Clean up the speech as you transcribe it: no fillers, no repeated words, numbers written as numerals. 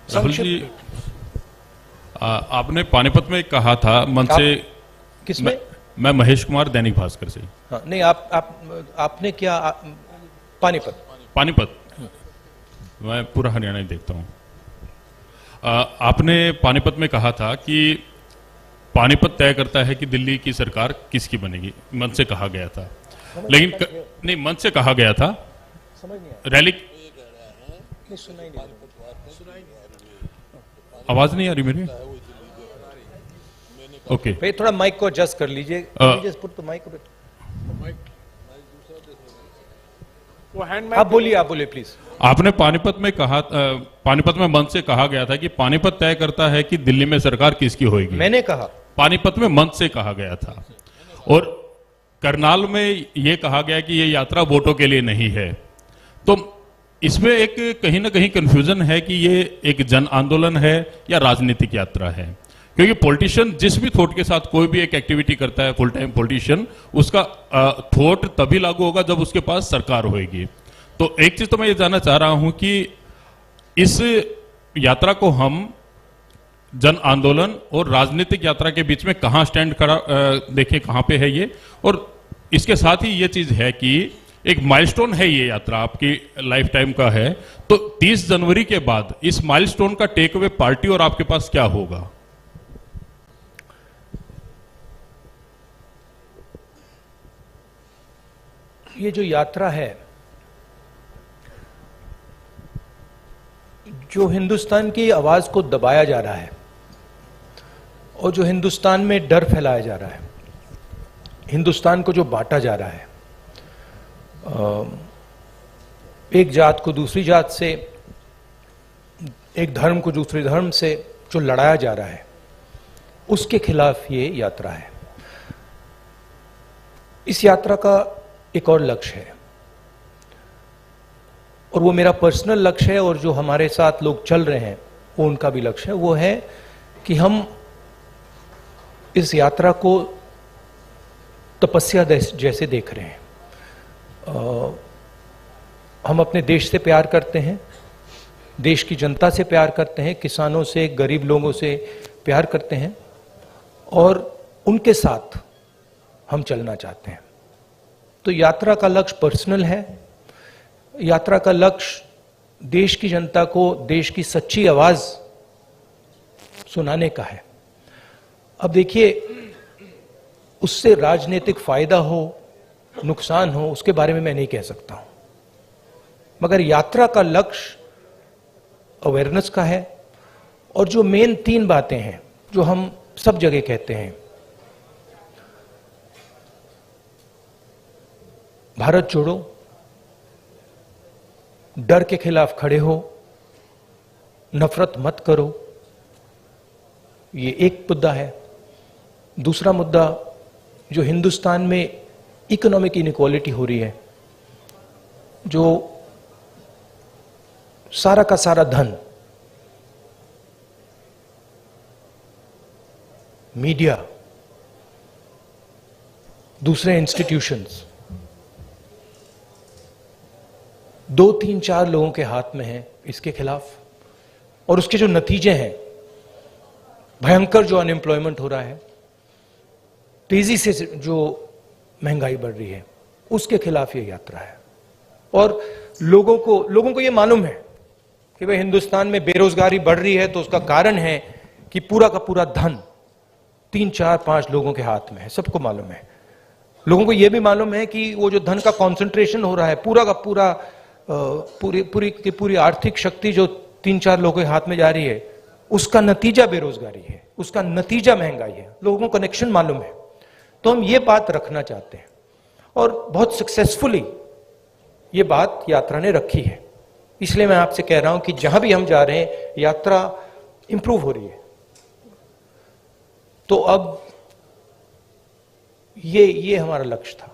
राहुल जी, आपने पानीपत में कहा था मंच से। किसमें? मैं महेश कुमार, दैनिक भास्कर से। हाँ, नहीं आपने क्या पानीपत पानीपत मैं पूरा हरियाणा ही देखता हूँ। आपने पानीपत में कहा था कि पानीपत तय करता है कि दिल्ली की सरकार किसकी बनेगी, मंच से कहा गया था। लेकिन नहीं, मंच से कहा गया था। समझ नहीं रैली नहीं सुनाई नहीं आवाज नहीं आ रही मेरी। ओके, भाई थोड़ा माइक को एडजस्ट कर लीजिए। तो माइक आप बोलिए प्लीज। आपने पानीपत में कहा, पानीपत में मंच से कहा गया था कि पानीपत तय करता है कि दिल्ली में सरकार किसकी होगी। मैंने कहा पानीपत में मंच से कहा गया था। और करनाल में यह कहा गया कि यह यात्रा वोटों के लिए नहीं है। तो इसमें एक कहीं ना कहीं कंफ्यूजन है कि ये एक जन आंदोलन है या राजनीतिक यात्रा है, क्योंकि पॉलिटिशियन जिस भी थॉट के साथ कोई भी एक एक्टिविटी करता है, फुल टाइम पॉलिटिशियन, उसका थॉट तभी लागू होगा जब उसके पास सरकार होगी। तो एक चीज तो मैं ये जानना चाह रहा हूं कि इस यात्रा को हम जन आंदोलन और राजनीतिक यात्रा के बीच में कहां स्टैंड करा, देखें कहां पे है ये। और इसके साथ ही ये चीज है कि एक माइलस्टोन है, ये यात्रा आपकी लाइफ टाइम का है। तो 30 जनवरी के बाद इस माइलस्टोन का टेक अवे पार्टी और आपके पास क्या होगा? ये जो यात्रा है, जो हिंदुस्तान की आवाज को दबाया जा रहा है और जो हिंदुस्तान में डर फैलाया जा रहा है, हिंदुस्तान को जो बांटा जा रहा है, एक जात को दूसरी जात से, एक धर्म को दूसरे धर्म से जो लड़ाया जा रहा है, उसके खिलाफ ये यात्रा है। इस यात्रा का एक और लक्ष्य है, और वो मेरा पर्सनल लक्ष्य है, और जो हमारे साथ लोग चल रहे हैं वो उनका भी लक्ष्य है। वो है कि हम इस यात्रा को तपस्या जैसे देख रहे हैं। हम अपने देश से प्यार करते हैं, देश की जनता से प्यार करते हैं, किसानों से, गरीब लोगों से प्यार करते हैं, और उनके साथ हम चलना चाहते हैं। तो यात्रा का लक्ष्य पर्सनल है। यात्रा का लक्ष्य देश की जनता को देश की सच्ची आवाज सुनाने का है। अब देखिए, उससे राजनीतिक फायदा हो, नुकसान हो, उसके बारे में मैं नहीं कह सकता हूं, मगर यात्रा का लक्ष्य अवेयरनेस का है। और जो मेन 3 बातें हैं जो हम सब जगह कहते हैं, भारत जोड़ो, डर के खिलाफ खड़े हो, नफरत मत करो, ये एक मुद्दा है। दूसरा मुद्दा, जो हिंदुस्तान में इकोनॉमिक इनइक्वालिटी हो रही है, जो सारा का सारा धन मीडिया, दूसरे इंस्टीट्यूशंस, 2, 3, 4 लोगों के हाथ में है, इसके खिलाफ। और उसके जो नतीजे हैं, भयंकर जो अनएम्प्लॉयमेंट हो रहा है, तेजी से जो महंगाई बढ़ रही है, उसके खिलाफ ये यात्रा है। और लोगों को ये मालूम है कि भाई हिंदुस्तान में बेरोजगारी बढ़ रही है, तो उसका कारण है कि पूरा का पूरा धन 3, 4, 5 लोगों के हाथ में है। सबको मालूम है। लोगों को यह भी मालूम है कि वो जो धन का कॉन्सेंट्रेशन हो रहा है, पूरा का पूरा पूरी आर्थिक शक्ति जो 3, 4 लोगों के हाथ में जा रही है, उसका नतीजा बेरोजगारी है, उसका नतीजा महंगाई है। लोगों को कनेक्शन मालूम है। तो हम ये बात रखना चाहते हैं, और बहुत सक्सेसफुली ये बात यात्रा ने रखी है। इसलिए मैं आपसे कह रहा हूं कि जहां भी हम जा रहे हैं, यात्रा इंप्रूव हो रही है। तो अब ये हमारा लक्ष्य था।